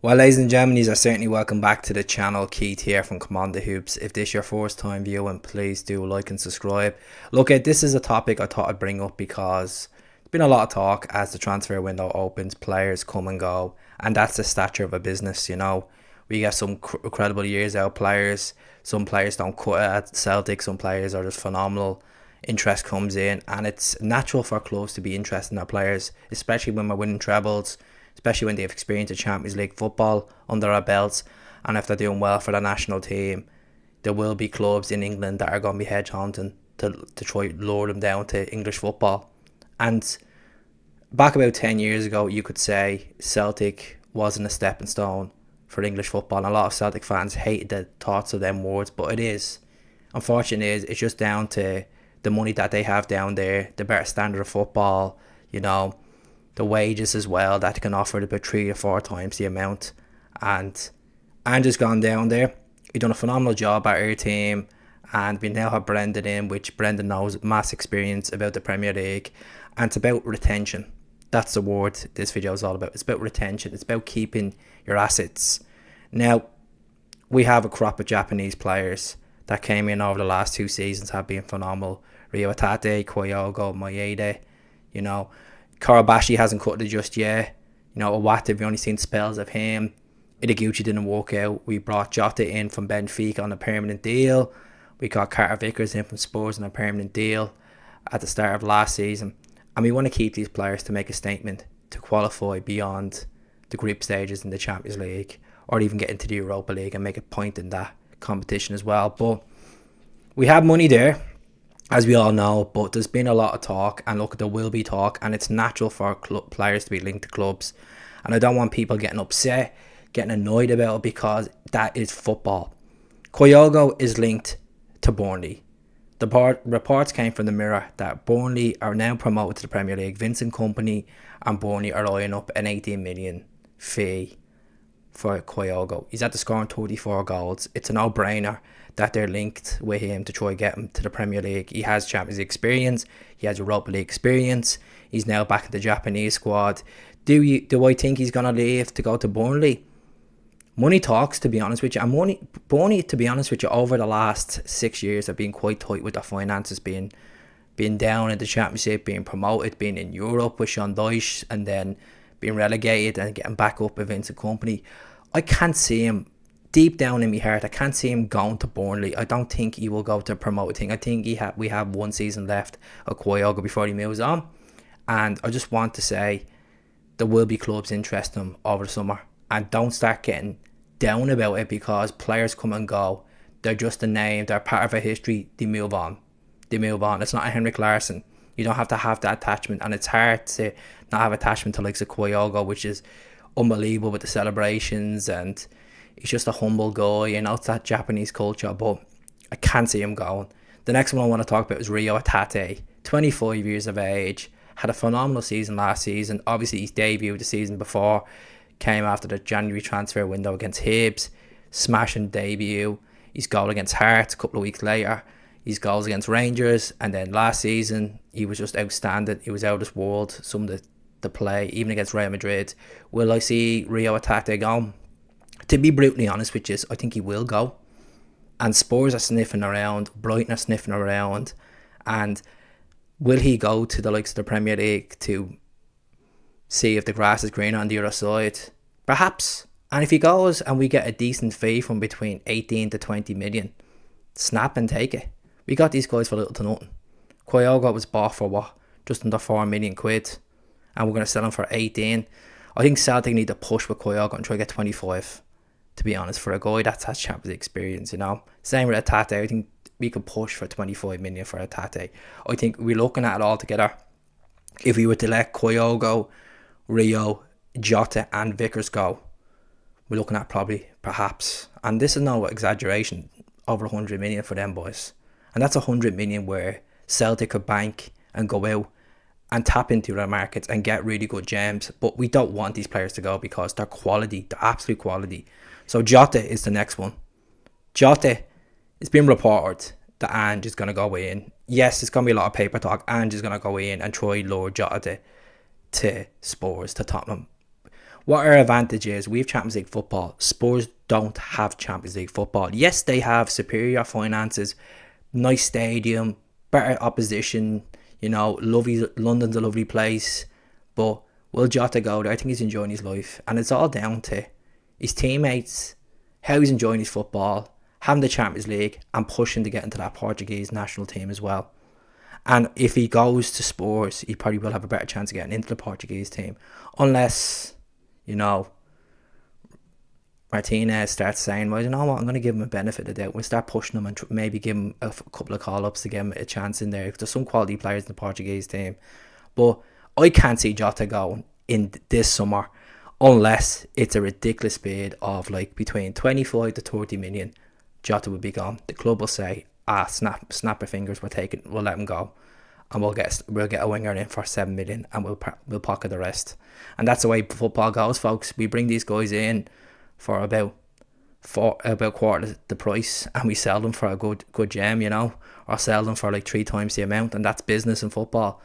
Well, ladies and gentlemen, you are certainly welcome back to the channel. Keith here from Commander Hoops. If this is your first time viewing, please do like and subscribe. Look, this is a topic I thought I'd bring up because there's been a lot of talk as the transfer window opens, players come and go, and that's the stature of a business, you know. We get some incredible years out of players. Some players don't cut it at Celtic, some players are just phenomenal. Interest comes in, and it's natural for clubs to be interested in their players, especially when we're winning trebles, especially when they've experienced a Champions League football under our belts, and if they're doing well for the national team, there will be clubs in England that are going to be hedge-hunting to try to lure them down to English football. And back about 10 years ago, you could say Celtic wasn't a stepping stone for English football, and a lot of Celtic fans hated the thoughts of them words, but it is. Unfortunately, it's just down to the money that they have down there, the better standard of football, you know, the wages as well that can offer about 3 or 4 times the amount. And Ange has gone down there. He's done a phenomenal job at our team, and we now have Brendan in, which Brendan knows mass experience about the Premier League, and it's about retention. That's the word this video is all about. It's about retention. It's about keeping your assets. Now, we have a crop of Japanese players that came in over the last 2 seasons, have been phenomenal. Ryo Hatate, Kyogo, Maeda, you know. Karabashi hasn't cut it just yet. You know, Iwata, we've only seen spells of him. Ideguchi didn't work out. We brought Jota in from Benfica on a permanent deal. We got Carter Vickers in from Spurs on a permanent deal at the start of last season. And we want to keep these players to make a statement, to qualify beyond the group stages in the Champions League, or even get into the Europa League and make a point in that competition as well. But we have money there, as we all know, but there's been a lot of talk, and look, there will be talk, and it's natural for players to be linked to clubs, and I don't want people getting upset, getting annoyed about it, because that is football. Kyogo is linked to Burnley. The reports came from the Mirror that Burnley are now promoted to the Premier League. Vincent Kompany and Burnley are eyeing up an 18 million fee for Kyogo. He's at the scoring 34 goals. It's a no-brainer that they're linked with him to try and get him to the Premier League. He has Champions League experience. He has Europa League experience. He's now back in the Japanese squad. Do I think he's going to leave to go to Burnley? Money talks, to be honest with you. And Burnley, to be honest with you, over the last 6 years have been quite tight with their finances, being down in the Championship, being promoted, being in Europe with Sean Dyche, and then being relegated and getting back up with Vincent Kompany. I can't see him, deep down in my heart, I can't see him going to Burnley. I don't think he will go to a promoted thing. I think we have 1 season left of Kyogo before he moves on. And I just want to say there will be clubs interested in him over the summer. And don't start getting down about it, because players come and go. They're just a name. They're part of a history. They move on. It's not a Henrik Larsson. You don't have to have that attachment. And it's hard to not have attachment to like Kyogo, which is unbelievable with the celebrations, and he's just a humble guy, you know. It's that Japanese culture, but I can't see him going. The next one I want to talk about is Ryo Hatate, 25 years of age, had a phenomenal season last season. Obviously his debut the season before came after the January transfer window against Hibs, smashing debut. His goal against Hearts a couple of weeks later, his goals against Rangers, and then last season he was just outstanding. He was out of this world, some of the play, even against Real Madrid. Will I see Ryo Hatate go? To be brutally honest with you, I think he will go. And Spurs are sniffing around, Brighton are sniffing around, and will he go to the likes of the Premier League to see if the grass is greener on the other side? Perhaps. And if he goes and we get a decent fee from between 18 to 20 million, snap and take it. We got these guys for little to nothing. Kyogo was bought for what? Just under 4 million quid. And we're going to sell him for 18. I think Celtic need to push with Kyogo and try to get 25. To be honest, for a guy that has Champions experience, you know. Same with Hatate. I think we could push for 25 million for Hatate. I think we're looking at it all together. If we were to let Kyogo, Rio, Jota and Vickers go, we're looking at probably, perhaps, and this is no exaggeration, over 100 million for them boys. And that's 100 million where Celtic could bank and go out and tap into their markets and get really good gems. But we don't want these players to go because they're quality, they're absolute quality. So Jota is the next one. Jota, it's been reported that Ange is going to go in. Yes, it's going to be a lot of paper talk. Ange is going to go in and try lure Jota to Spurs, to Tottenham. what our advantage is, we have Champions League football. Spurs don't have Champions League football. Yes, they have superior finances, nice stadium, better opposition. You know, lovely. London's a lovely place, but will Jota go there? I think he's enjoying his life, and it's all down to his teammates, how he's enjoying his football, having the Champions League, and pushing to get into that Portuguese national team as well. And if he goes to Spurs, he probably will have a better chance of getting into the Portuguese team, unless, you know, Martinez starts saying, well, you know what, I'm going to give him a benefit of the doubt. We'll start pushing him and maybe give him a couple of call-ups to give him a chance in there. There's some quality players in the Portuguese team. But I can't see Jota going in this summer unless it's a ridiculous bid of like between 25 to 30 million. Jota would be gone. The club will say, snap our fingers, we'll let him go. And we'll get a winger in for 7 million and we'll pocket the rest. And that's the way football goes, folks. We bring these guys in for about quarter the price, and we sell them for a good gem, you know, or sell them for like 3 times the amount, and that's business in football.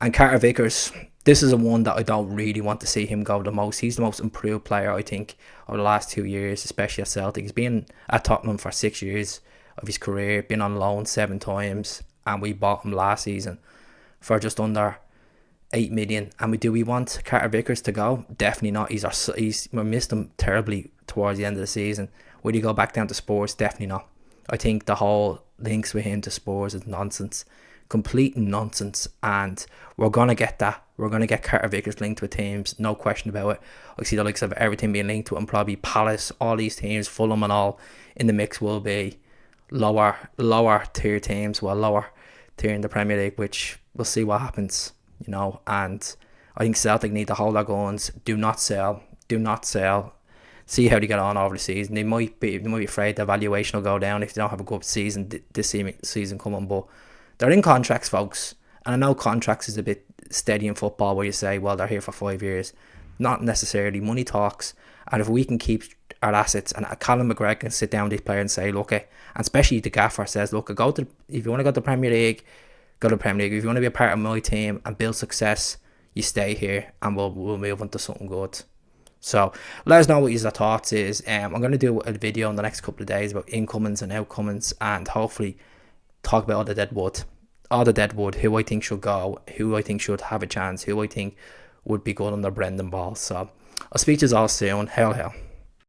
And Carter Vickers, this is a one that I don't really want to see him go the most. He's the most improved player, I think, over the last 2 years, especially at Celtic. He's been at Tottenham for 6 years of his career, been on loan 7 times, and we bought him last season for just under 8 million. And we want Carter Vickers to go? Definitely not. We missed him terribly towards the end of the season. Would he go back down to Spurs? Definitely not. I think the whole links with him to Spurs is nonsense, complete nonsense. And we're gonna get that. We're gonna get Carter Vickers linked with teams, no question about it. I see the likes of everything being linked to him. Probably Palace, all these teams, Fulham and all in the mix will be lower tier teams. Well, lower tier in the Premier League, which we'll see what happens. You know, and I think Celtic need to hold their guns. Do not sell. See how they get on over the season. They might be afraid the valuation will go down if they don't have a good season this season coming. But they're in contracts, folks. And I know contracts is a bit steady in football where you say, well, they're here for 5 years. Not necessarily. Money talks. And if we can keep our assets, and Callum McGregor can sit down with these players and say, look, and especially the gaffer says, look, if you want to go to the Premier League, go to the Premier League. If you want to be a part of my team and build success, you stay here, and we'll move on to something good. So let us know what your thoughts is. I'm going to do a video in the next couple of days about incomings and outcomings, and hopefully talk about all the deadwood, who I think should go, who I think should have a chance, who I think would be good under Brendan Ball. So I'll speak to you all soon. Hell.